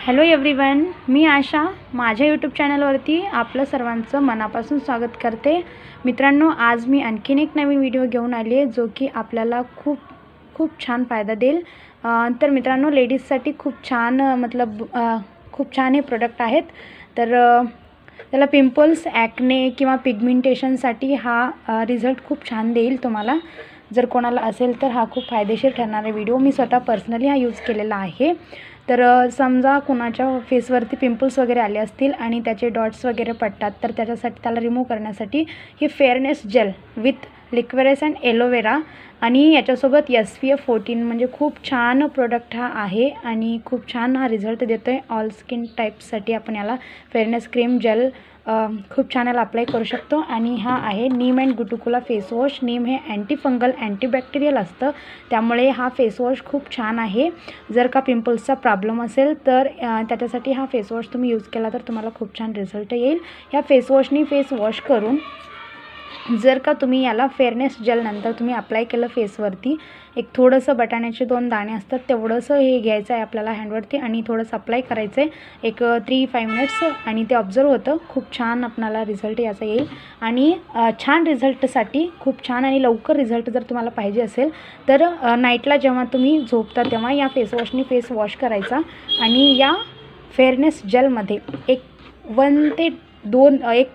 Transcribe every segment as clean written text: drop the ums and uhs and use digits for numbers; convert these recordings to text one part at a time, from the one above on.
Hello everyone, मी आशा माझ्या YouTube चॅनलवरती आपलं सर्वांचं मनापासून स्वागत करते। मित्रांनो, आज मी आणखीन एक नवीन व्हिडिओ घेऊन आली आहे जो की आपल्याला खूप छान फायदा देईल। तर मित्रांनो, लेडीजसाठी खूप छान खूप छान हे प्रोडक्ट आहेत। तर त्याला पिंपल्स, ॲक्ने किंवा पिगमेंटेशनसाठी हा रिझल्ट खूप छान देईल तुम्हाला। जर कोणाला असेल तर हा खूप फायदेशीर ठरणारा व्हिडिओ मी स्वतः पर्सनली हा यूज केलेला आहे। तर समजा कुणाच्या फेसवरती पिंपल्स वगैरे आले असतील आणि त्याचे डॉट्स वगैरे पडतात, तर त्याच्यासाठी त्याला रिमूव्ह करण्यासाठी ही fairness gel with liquorice and aloe vera आणि याच्यासोबत SPF 14 म्हणजे खूप छान प्रोडक्ट हा आहे आणि खूप छान हा रिझल्ट देतो आहे। ऑल स्किन टाईप्ससाठी आपण याला फेअरनेस क्रीम जेल खूप छान याला अप्लाय करू शकतो। आणि हा आहे नीम अँड गुटुकुला फेस वॉश। नीम हे अँटीफंगल अँटीबॅक्टेरियल असतं, त्यामुळे हा फेस वॉश खूप छान आहे। जर का पिंपल्सचा प्रॉब्लेम असेल तर त्याच्यासाठी हा फेस वॉश तुम्ही यूज केला तर तुम्हाला खूप छान रिझल्ट येईल। ह्या फेस वॉशनी फेस वॉश करून जर का तुम्ही याला फेअरनेस जेल नंतर तुम्ही अप्लाय केलं फेसवरती, एक थोडंसं बटाण्याचे 2 दाणे असतात तेवढंसं हे घ्यायचं आहे आपल्याला हँडवरती आणि थोडंसं अप्लाय करायचं आहे एक 3-5 मिनिट्स आणि ते ऑब्झर्व होतं। खूप छान आपल्याला रिझल्ट याचा येईल। आणि छान रिझल्टसाठी खूप छान आणि लवकर रिझल्ट जर तुम्हाला पाहिजे असेल तर नाईटला जेव्हा तुम्ही झोपता तेव्हा या फेस वॉशनी फेस वॉश करायचा आणि या फेअरनेस जेलमध्ये 1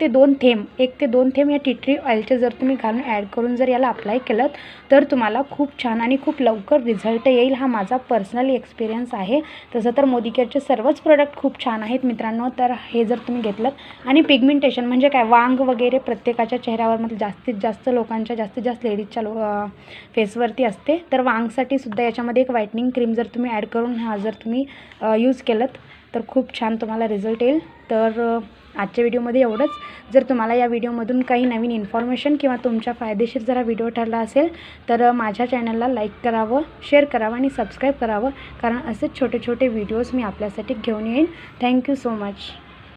ते 2 थेंब या टी ट्री ऑइलचे जर तुम्ही घालून ॲड करून जर याला अप्लाय केलं तर तुम्हाला खूप छान आणि खूप लवकर रिझल्ट येईल। हा माझा पर्सनली एक्सपिरियन्स आहे। तसं तर मोदीकेअरचे सर्वच प्रोडक्ट खूप छान आहेत मित्रांनो। तर हे जर तुम्ही घेतलं आणि पिगमेंटेशन म्हणजे काय, वांग वगैरे प्रत्येकाच्या चेहऱ्यावर म्हणजे जास्तीत जास्त लोकांच्या जास्तीत जास्त लेडीजच्या फेसवरती असते, तर वांगसाठी सुद्धा याच्यामध्ये एक व्हाईटनिंग क्रीम जर तुम्ही ॲड करून हा जर तुम्ही यूज केलं तर खूप छान तुम्हाला रिझल्ट येईल। तर आजच्या व्हिडिओमध्ये एवढंच। जर तुम्हाला या व्हिडिओमधून काही नवीन इन्फॉर्मेशन किंवा तुमच्या फायदेशीर जर हा व्हिडिओ ठरला असेल तर माझ्या चॅनलला लाईक करावं, शेअर करावं आणि सबस्क्राईब करावं, कारण असेच छोटे छोटे व्हिडिओज मी आपल्यासाठी घेऊन येईन। Thank you so much.